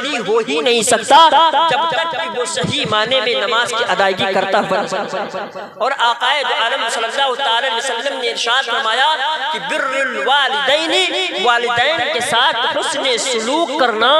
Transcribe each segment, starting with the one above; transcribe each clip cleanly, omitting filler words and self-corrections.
ولی ہو ہی نہیں سکتا جب تک کہ وہ صحیح معنی میں نماز کی ادائیگی کرتا بن جائے۔ اور آقا دو عالم صلی اللہ تعالی علیہ وسلم نے ارشاد فرمایا کہ بر الوالدین، والدین کے ساتھ حسن سلوک کرنا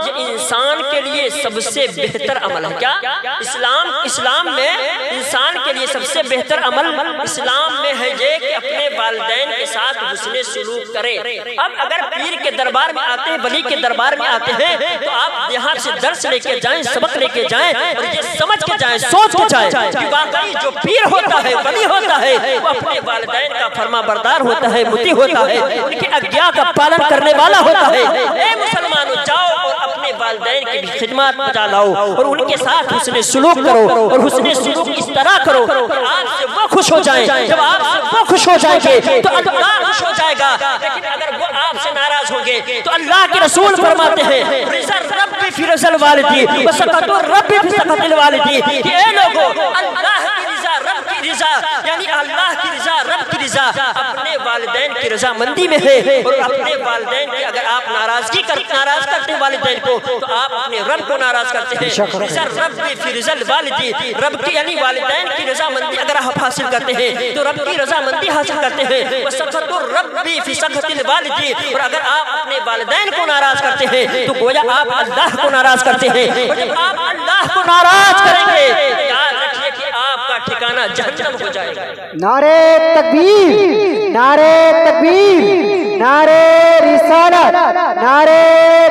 یہ انسان کے لیے سب سے بہتر عمل ہے۔ کیا اسلام میں انسان کے لیے سب سے بہتر عمل اسلام میں ہے یہ کہ اپنے والدین کے ساتھ حسن سلوک کرے۔ اب اگر پیر کے دربار میں آتے ہیں، ولی کے دربار میں آتے ہیں تو آپ یہاں سے درس لے کے جائیں، سبق لے کے جائیں اور یہ سمجھ کے جائیں، سوچ کے جائیں کہ واقعی جو پیر ہوتا ہے، ولی ہوتا ہے، وہ اپنے والدین کا فرما بردار ہوتا ہے، مطیع ہوتا ہے، ان کی آگیا کا پالن کرنے والا ہوتا ہے۔ اے مسلمانوں، جاؤ اور اپنے والدین کی بھی خدمات بجا لاؤ اور ان کے ساتھ حسن سلوک کرو، اور حسن سلوک اس طرح کرو کہ آپ سے وہ خوش ہو جائیں۔ جب آپ سے وہ خوش ہو جائیں گے تو اللہ خوش ہو جائے گا، لیکن اگر وہ آپ سے ناراض ہوں گے تو اللہ کے رسول فرماتے ہیں رضا رب فی رضا الوالدی وسخط الرب فی سخط الوالدی، کہ اے لوگو اللہ کی رضا، رب کی رضا، یعنی اللہ کی رضا، رب کی رضا اپنے والدین کی رضا مندی میں ہے، اور اپنے والدین کی اگر آپ ناراض کرتے ہیں والدین کو تو آپ اپنے رب کو ناراض کرتے ہیں۔ رضا رب فی رضا الوالدی، رب کی یعنی والدین کی رضا مندی اگر آپ حاصل کرتے ہیں تو رب کی رضا مندی حاصل کرتے ہیں۔ وسخط الرب فی سخط الوالدی، اور اگر آپ اپنے والدین کو ناراض کرتے ہیں تو گویا آپ اللہ کو ناراض کرتے ہیں، اور جب آپ اللہ کو ناراض کریں گے یاد رکھیے کہ آپ کا ٹھکانہ جہنم ہو جائے گا۔ نعرہ تکبیر، نعرہ تکبیر، نعرہ رسالت، نعرہ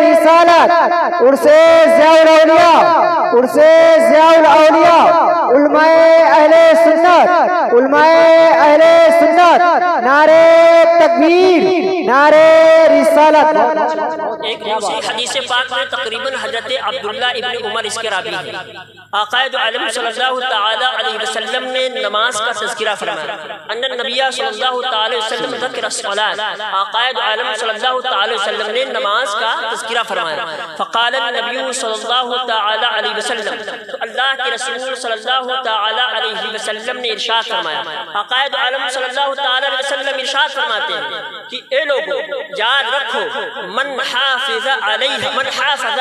رسالت، عرص ضیاء الاولیاء، عرص ضیاء الاولیاء، علماء اہل سنت، علماء اہل سنت، نعرہ تکبیر، نعرہ رسالت۔ ایک دوسری حدیث پاک میں تقریباً حضرت عبداللہ ابن عمر اس کے راوی ہیں، آقا دو عالم صلی اللہ تعالی علیہ وسلم نے نماز کا تذکرہ فرمایا۔ ان النبی صلی اللہ تعالی وسلم ذکر الصلاۃ، آقا دو عالم صلی اللہ تعالی وسلم نے نماز کا تذکرہ فرمایا۔ فقال النبی صلی اللہ تعالی علیہ وسلم، تو اللہ کے رسول صلی اللہ تعالی علیہ وسلم نے ارشاد فرمایا، آقا دو عالم صلی اللہ تعالی علیہ وسلم ارشاد فرماتے ہیں کہ اے لوگو یاد رکھو من حافظ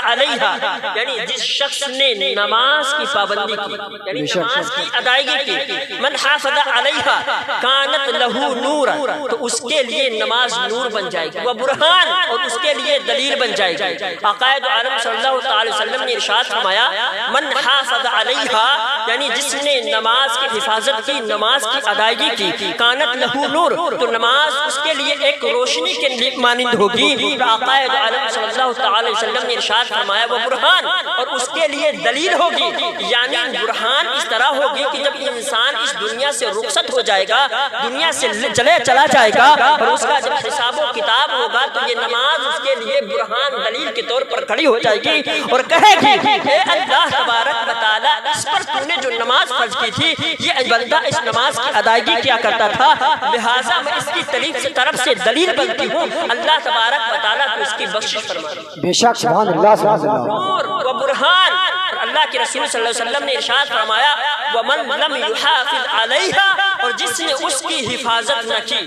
علیہا، یعنی جس شخص نے نماز کی پابندی کی، یعنی نماز کی ادائیگی کی، من حافظ علیہا کانت لہو نور، تو اس کے لیے نماز نور بن جائے گی، وہ برہان، اور اس کے لیے دلیل بن جائے گی۔ آقا دو عالم صلی اللہ تعالی وسلم نے ارشاد فرمایا من حافظ علیہا، یعنی جس نے نماز کی حفاظت کی، نماز کی ادائیگی کی، کانت لہو نور، تو نماز اس کے لیے ایک روشنی کے مانند ہوگی۔ آقا دو عالم صلی اللہ تعالی وسلم نے ارشاد فرمایا وہ برہان، اور اس کے لیے دلیل ہوگی، یعنی برہان اس طرح ہوگی کہ جب انسان اس دنیا سے رخصت ہو جائے گا، دنیا سے چلا جائے گا، اور اس کا جب حساب و کتاب ہوگا تو یہ نماز اس کے لیے برہان دلیل کے طور پر کھڑی ہو جائے گی اور کہے گی اے اللہ تبارک و تعالی، اس پر تو نے جو نماز فرض کی تھی یہ بندہ اس نماز کی ادائیگی کیا کرتا تھا، لہٰذا میں اس کی طرف سے دلیل بنتی ہوں، اللہ تبارک و تعالیٰ کو اس کی بخشش فرما۔ بے شک، سبحان اللہ، سبحان اللہ۔ نور و برہان، اللہ کے رسول صلی اللہ علیہ وسلم نے ارشاد فرمایا وَمَن لَمْ يُحَافِظْ عَلَيْهَا، اور جس نے اس کی حفاظت نہ کی،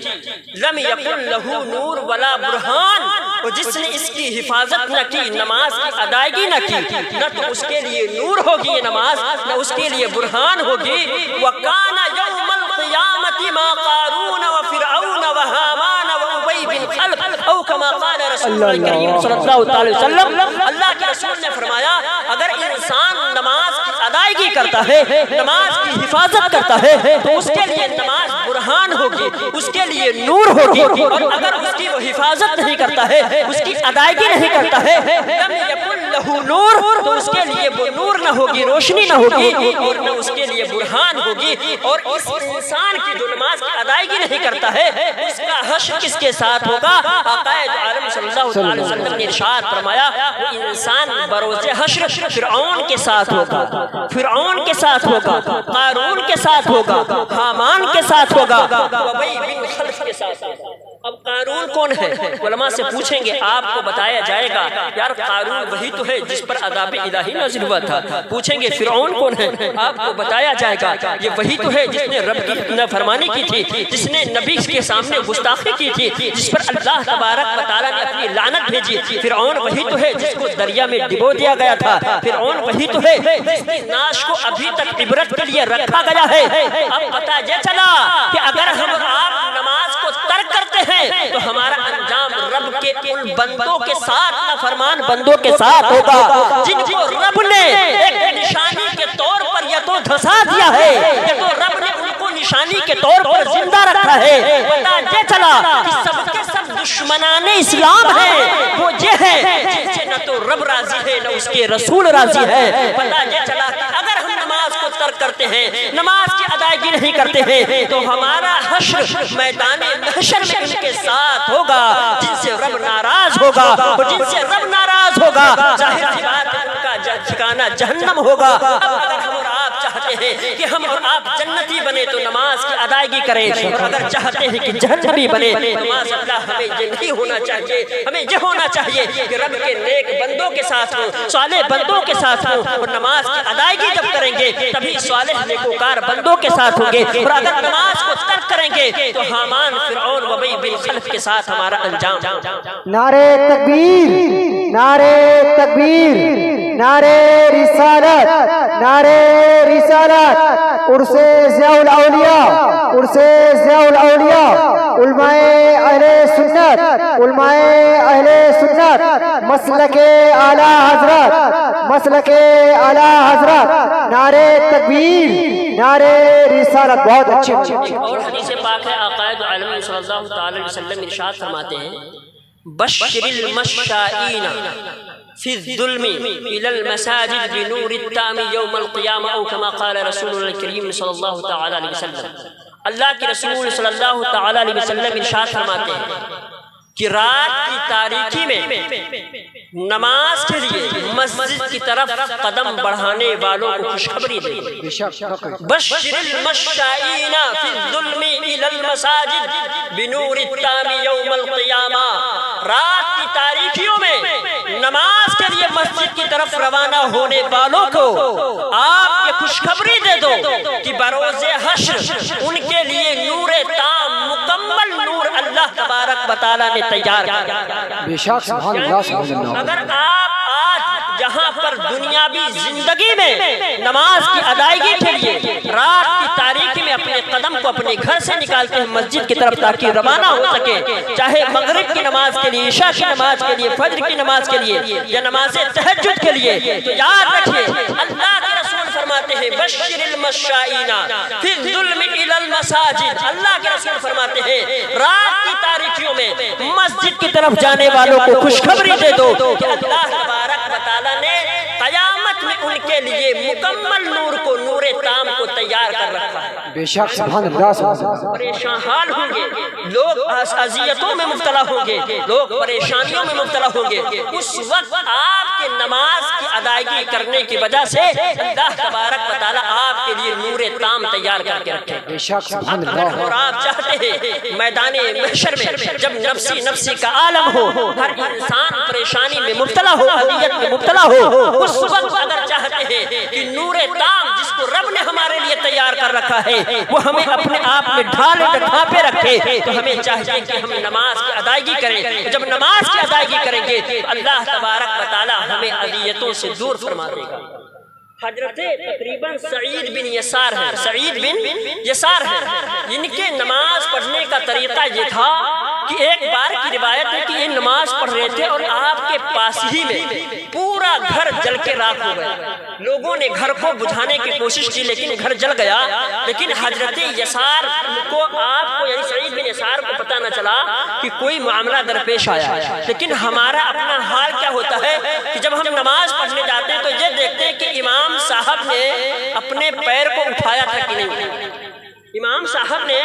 لَمْ يَكُنْ لَهُ نور ولا برہان، اور جس نے اس کی حفاظت نہ کی، نماز کی ادائیگی نہ کی، نہ تو اس کے لیے نور ہوگی یہ نماز، نہ اس کے لیے برہان ہوگی۔ وَكَانَ يَوْمَ الْقِيَامَةِ مَا قَارُونَ وَفِرْعَوْنَ وَهَامَانَ وَأُبَيْ بن خلف، او کما قال رسول اللہ کریم صلی اللہ علیہ وسلم، اللہ کے رسول نے فرمایا اگر انسان نماز کی ادائیگی کرتا ہے، نماز کی حفاظت کرتا ہے تو اس کے لیے نماز برہان ہوگی، اس کے لیے نور ہوگی، اور اگر اس کی وہ حفاظت نہیں کرتا ہے، اس کی ادائیگی نہیں کرتا ہے، لم یکن لہ نور، تو اس کے لیے وہ نور نہ ہوگی، روشنی نہ ہوگی، اور نہ اس کے لیے برہان ہوگی۔ اور اس انسان کی جو نماز کی ادائیگی نہیں کرتا ہے اس کا حشر کس کے ساتھ ہوگا؟ آقا عالم صلی اللہ علیہ وسلم نے ارشاد فرمایا وہ انسان بروز حشر فرعون کے ساتھ ہوگا، فرعون کے ساتھ ہوگا، قارون کے ساتھ ہوگا، حامان کے ساتھ ہوگا، ابی بن خلف کے ساتھ ہوگا۔ اب قارون کون ہے؟ علماء سے پوچھیں گے، آپ کو بتایا جائے گا یار قارون وہی تو ہے جس پر عذاب الہی نازل ہوا تھا۔ پوچھیں گے فرعون کون ہے؟ آپ کو بتایا جائے گا یہ وہی تو ہے جس نے رب کی نافرمانی کی تھی، جس نے نبی کے سامنے گستاخی کی تھی، جس پر اللہ تبارک و تعالیٰ نے اپنی لعنت بھیجی۔ فرعون وہی تو ہے جس کو دریا میں ڈبو دیا گیا تھا۔ فرعون وہی تو ہے جس کی ناش کو ابھی تک عبرت کے لیے رکھا گیا ہے۔ اب پتہ یہ چلا کہ اگر ہم آپ نماز کو ترک کرتے ہیں تو ہمارا انجام رب کے ان بندوں کے ساتھ، نافرمان بندوں کے ساتھ ہوگا جن کو رب نے ایک نشانی کے طور پر یا تو دھسا دیا ہے یا تو رب نے ان کو نشانی کے طور پر زندہ رکھا ہے۔ پتہ یہ چلا کہ سب کے سب دشمنان اسلام ہیں، وہ یہ ہے جن سے نہ تو رب راضی ہے نہ اس کے رسول راضی ہے۔ پتہ یہ چلا کہ اگر ہم نماز کو ترک کرتے ہیں، نماز کی ادائیگی نہیں کرتے ہیں تو ہمارا حشر میدان محشر میں ان کے ساتھ ہوگا جن سے رب ناراض ہوگا، اور جن سے رب ناراض ہوگا ظاہر سی بات ہے ان کا ٹھکانہ جہنم ہوگا۔ اب اگر ہم اور آپ چاہتے ہیں کہ ہم اور آپ جنتی بنے تو نماز کی ادائیگی کریں، اور اگر چاہتے ہیں کہ جہنمی بنے نماز اللہ ہمیں یہ نہیں ہونا چاہیے، ہمیں یہ ہونا چاہیے کہ رب کے نیک بندوں کے ساتھ ہوں، صالح بندوں کے ساتھ ہوں، اور نماز کی ادائیگی جب کریں گے تبھی صالح نیکوکار بندوں کے ساتھ ہوں گے۔ اور اگر نماز کو ترک کریں گے تو حامان فرعون وبی بن خلف کے ساتھ ہمارا انجام۔ نعرے تکبیر، نعرے تکبیر، نعرے رسالت، نعرے رسالت، عرص ضیاء الاولیاء، عرص ضیاء الاولیاء، علماء اہل سنت، علماء اہل سنت، مسلک اعلی حضرت، مسلک اعلی حضرت، نعرے تکبیر، نعرے رسالت۔ بہت اچھے۔ اور حدیث پاک ہے آقائد عالم صلی اللہ تعالی علیہ وسلم ارشاد فرماتے ہیں، بشر المشائین فی الظلم الى المساجد بنور التام یوم القیامہ، او کما قال رسول اللہ کریم صلی اللہ تعالی علیہ وسلم۔ اللہ کے رسول صلی اللہ تعالی علیہ وسلم ارشاد فرماتے ہیں کہ رات کی تاریکی میں نماز کے لیے مسجد کی طرف قدم بڑھانے والوں کو خوشخبری دے، بشر المشائین فی الظلم الى المساجد بنور التام یوم القیامہ۔ رات کی تاریکیوں میں نماز کے لیے مسجد کی طرف روانہ ہونے والوں کو آپ یہ خوشخبری دے دو کہ بروز حشر ان کے لیے نور تام، مکمل نور اللہ تبارک و تعالیٰ نے تیار کیا۔ بے شک، سبحان اللہ، سبحان اللہ۔ اگر آپ آج جہاں پر دنیاوی زندگی میں نماز کی ادائیگی کے لیے رات کی تاریکی میں اپنے قدم کو اپنے گھر سے نکالتے ہیں مسجد کی طرف تاکہ روانہ ہو سکے، چاہے مغرب کی نماز کے لیے، عشاء کی نماز کے لیے، فجر کی نماز کے لیے یا نماز تہجد کے لیے، تو یاد رکھیے اللہ کے رسول فرماتے ہیں بشر المشائین فی الظلم الی المساجد۔ اللہ کے رسول فرماتے ہیں رات کی تاریکیوں میں مسجد کی طرف جانے والوں کو خوشخبری دے دو کہ اللہ تبارک و تعالیٰ نے قیامت میں ان کے لیے مکمل نور کو، نور تام کو تیار کر رکھا ہے۔ بے شک، سبحان اللہ، سبحان اللہ۔ پریشان حال ہوں گے لوگ، اذیتوں میں مبتلا ہوں گے لوگ، پریشانیوں میں مبتلا ہوں گے، اس وقت آپ کے نماز کی ادائیگی کرنے کی وجہ سے اللہ تبارک و تعالیٰ آپ کے لیے نور تام تیار کر کے رکھے۔ بے شک، سبحان اللہ۔ اور آپ چاہتے ہیں میدان محشر میں جب نفسی نفسی کا عالم ہو، ہر انسان پریشانی میں مبتلا ہو، اذیت میں مبتلا ہو، اس وقت اگر چاہتے ہیں کہ نور تام جس کو رب نے ہمارے لیے تیار کر رکھا ہے وہ ہمیں اپنے آپ میں ڈھالے ڈھانپے رکھے، تو ہمیں چاہیے کہ ہم نماز کی ادائیگی کریں۔ جب نماز کی ادائیگی کریں گے تو اللہ تبارک و تعالیٰ ہمیں اذیتوں سے دور فرما دے گا۔ حضرت تقریباً سعید بن یسار ہے، سعید بن یسار ہے، ان کے نماز پڑھنے کا طریقہ یہ تھا کہ ایک بار کی روایت ہے کہ یہ نماز پڑھ رہے تھے اور آپ کے پاس ہی میں پورا گھر جل کے راکھ ہو گیا۔ لوگوں نے گھر کو بجھانے کی کوشش کی لیکن گھر جل گیا، لیکن حضرت یسار کو، آپ کو یعنی سعید بن یسار کو پتہ نہ چلا کہ کوئی معاملہ درپیش آیا۔ لیکن ہمارا اپنا حال کیا ہوتا ہے کہ جب ہم نماز پڑھنے جاتے ہیں تو یہ دیکھتے ہیں کہ امام صاحب نے اپنے پیر کو اٹھایا تھا کہ نہیں، امام صاحب نے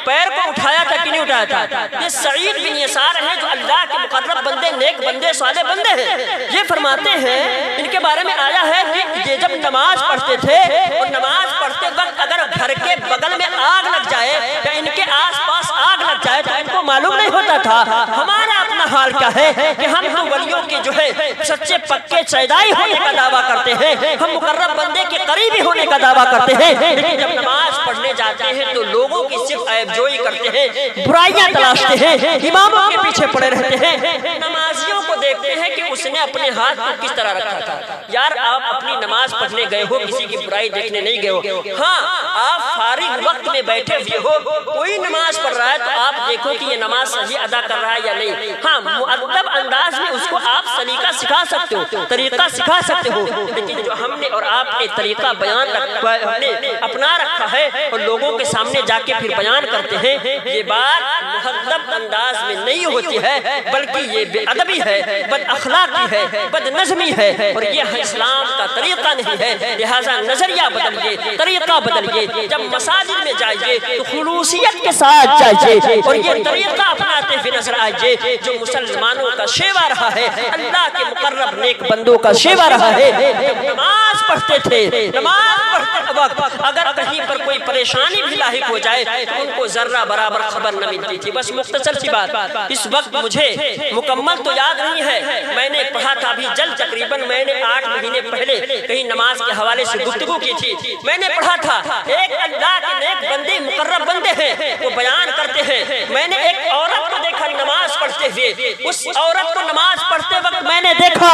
پیر کو اٹھایا تھا کہ نہیں اٹھایا تھا۔ یہ سعید بن یسار ہیں جو اللہ کے مقرب بندے، نیک بندے، صالح بندے ہیں۔ یہ فرماتے ہیں، ان کے بارے میں آیا ہے کہ یہ جب نماز پڑھتے تھے اور نماز پڑھتے وقت اگر گھر کے بغل میں آگ لگ جائے یا ان کے آس پاس آگ لگ جائے تو ان کو معلوم نہیں ہوتا تھا، ہمارا اپنا حال کیا ہے کہ ہم ولیوں کے جو ہے سچے پکے چیدائی ہونے کا دعویٰ کرتے ہیں، ہم مقرب بندے کے قریبی ہونے کا دعویٰ کرتے ہیں، لیکن جب نماز پڑھنے جاتے ہیں تو لوگوں کی صرف عیب جوئی کرتے ہیں، برائیاں تلاشتے ہیں، اماموں کے پیچھے پڑے رہتے ہیں، نمازیوں کو دیکھتے ہیں کہ اس نے اپنے ہاتھ کو کس طرح رکھا تھا۔ یار آپ اپنی نماز پڑھنے گئے ہو، کسی کی برائی دیکھنے نہیں گئے ہو، ہاں آپ فارغ وقت میں بیٹھے ہوئے ہو، کوئی نماز پڑھ رہا ہے تو آپ دیکھو کہ یہ نماز صحیح ادا کر رہا ہے یا نہیں، ہاں مؤدب انداز میں اس کو آپ سلیقہ سکھا سکتے ہو، طریقہ سکھا سکتے ہو، لیکن جو ہم نے اور آپ نے طریقہ بیان ہم نے اپنا رکھا ہے اور لوگوں کے سامنے جا کے پھر بیان کرتے ہیں، یہ بات مؤدب انداز میں نہیں ہوتی ہے، بلکہ یہ بے ادبی ہے، بد اخلاقی ہے، بد نظمی ہے، اور یہ اسلام کا طریقہ نہیں ہے۔ لہٰذا نظریہ بدلیے، طریقہ بدلیے، جب مساجد میں جائیے تو خلوصیت کے ساتھ جائیے اور یہ طریقہ اپناتے ہوئے نظر آئیے جو مسلمانوں کا شیوا رہا ہے، اللہ کے مقرب نیک بندوں کا شیوا رہا ہے۔ جب نماز پڑھتے تھے، نماز پڑھتے وقت اگر کہیں پر کوئی پریشانی بھی لاحق ہو جائے تو ان کو ذرہ برابر خبر نہ ملتی تھی۔ بس مختصر سی بات، اس وقت مجھے مکمل تو یاد نہیں ہے، میں نے پڑھا تھا ابھی جلد تقریباً میں نے 8 مہینے پہلے کہیں نماز کے حوالے سے گفتگو کی تھی، میں نے پڑھا تھا ایک اللہ کے نیک بندے مقرب بندے ہیں، وہ بیان کرتے ہیں، میں نے ایک عورت کو دیکھا نماز پڑھتے ہوئے، اس عورت کو نماز پڑھتے وقت میں نے دیکھا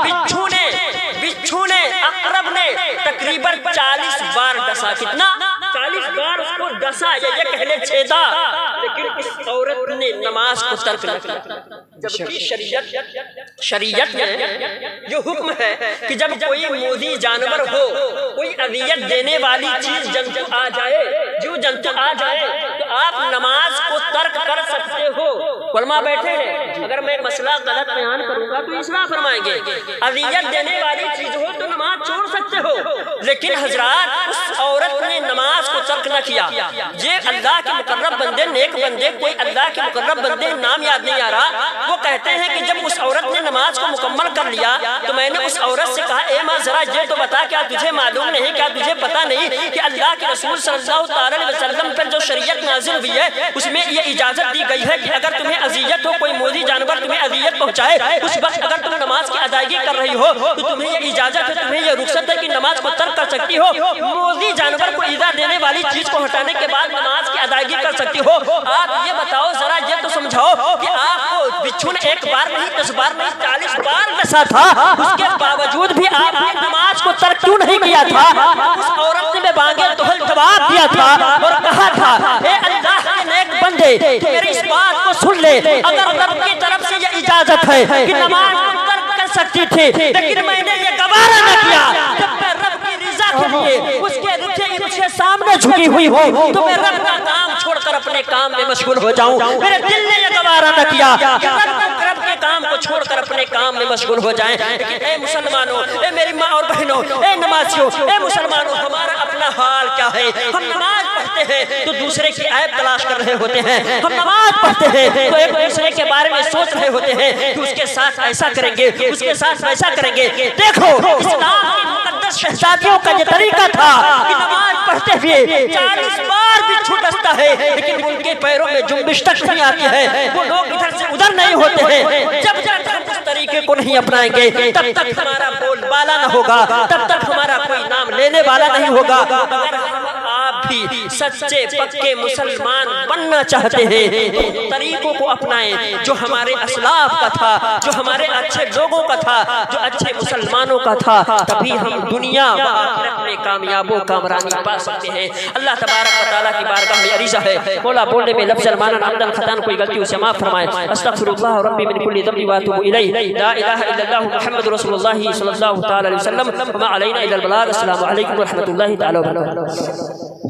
کہ بچھو نے عقرب نے تقریباً 40 بار ڈسا، کتنا 40 بار اس کو ڈسا، یہ کہہ لے چھیدا، لیکن اس عورت نے نماز کو ترک نہ کیا، جبکہ شریعت میں جو حکم ہے کہ جب کوئی موذی جانور ہو، کوئی اذیت دینے والی چیز جنتو آ جائے، جو جنتو آ جائے تو آپ نماز کو ترک کر سکتے ہو۔ علماء بیٹھے ہیں، اگر میں مسئلہ غلط بیان کروں گا تو اصلاح فرمائیں گے، اذیت دینے والی چیز ہو تو نماز چھوڑ سکتے ہو، لیکن حضرات اس عورت نے نماز کو ترک نہ کیا۔ یہ اللہ کے مقرب بندے نیک بندے، کوئی اللہ کے مقرب بندے نام یاد نہیں آ رہا، وہ کہتے ہیں کہ جب اس عورت نے نماز کو مکمل کر لیا تو میں نے اس عورت سے کہا اے ماں ذرا یہ تو بتا، کیا تجھے معلوم نہیں، کیا تجھے پتا نہیں کہ اللہ کے رسول صلی اللہ علیہ وسلم پر جو شریعت نازل ہوئی ہے اس میں یہ اجازت دی گئی ہے کہ اگر تمہیں اذیت ہو، کوئی موذی جانور تمہیں اذیت پہنچائے، اس وقت اگر تم نماز کی ادائیگی کر رہی ہو تو تمہیں یہ اجازت ہے، تمہیں یہ رخصت ہے کہ نماز کو ترک کر سکتی ہو، موذی جانور کو ایذا دینے والی چیز کو ہٹانے کے بعد نماز کی ادائیگی کر سکتی ہو۔ آپ یہ بتاؤ ذرا، یہ تو سمجھاؤ کہ آپ کو بچھو نے 1 بار نہیں، 10 بار نہیں، 40 بار ڈسا تھا، اس کے باوجود بھی آپ نے نماز کو ترک کیوں نہیں کیا تھا؟ اس عورت نے بانگے دہل جواب دیا تھا اور کہا تھا اے اللہ کے نیک بندے، میری اس بات کو سن لے، اگر رب کی طرف سے یہ اجازت ہے کہ نماز کو ترک کر سکتی تھی، لیکن میں نے یہ گوارا نہ کیا، جب میں رب کی رضا کے لیے اس کے سامنے جھکی ہوئی ہوں تو میں رب کا کام چھوڑ کر اپنے کام میں مشغول ہو جاؤں، میرے دل نے یہ گوارا نہ کیا کہ رب کے کام کو چھوڑ کر اپنے کام میں مشغول ہو جائیں۔ لیکن اے مسلمانوں، اے میری ماں اور بہنوں، اے نمازیوں، اے مسلمانوں، ہمارا اپنا حال کیا ہے؟ ہم نماز پڑھتے ہیں تو دوسرے کی عیب تلاش کر رہے ہوتے ہیں، ہم نماز پڑھتے ہیں تو ایک دوسرے کے بارے میں سوچ رہے ہوتے ہیں کہ اس کے ساتھ ایسا کریں گے، اس کے ساتھ ویسا کریں گے۔ دیکھو اسلام کی مقدس شہزادیوں کا یہ طریقہ تھا کہ نماز پڑھتے ہوئے 40 بار بھی چھٹتا ہے لیکن ان کے پیروں میں جنبش تک نہیں آتی ہے، وہ لوگ ادھر سے ادھر نہیں ہوتے ہیں۔ جب تک ہم اس طریقے کو نہیں اپنائیں گے تب تک ہمارا بول بالا نہ ہوگا، تب تک ہمارا کوئی نام لینے والا نہیں ہوگا۔ اگر آپ بھی سچے پکے مسلمان بننا چاہتے ہیں تو طریقوں کو اپنائیں جو ہمارے اسلاف کا تھا، جو ہمارے اچھے لوگوں کا تھا، جو اچھے مسلمانوں کا تھا، تبھی ہم دنیا و آخرت میں کامیاب و کامرانی پا سکتے ہیں۔ اللہ تبارک و تعالیٰ کی بارگاہ میں عریضہ ہے، مولا بولنے میں لفظ المانا عمدن خطان کوئی غلطی اسے معاف فرمائے۔ استغفر اللہ ربی من کل ذنب واتوب الیہ، لا الہ الا اللہ محمد رسول اللہ صلی اللہ تعالی علیہ وسلم، وما علینا الا البلاغ۔ السلام علیکم ورحمۃ اللہ تعالی وبرکاتہ۔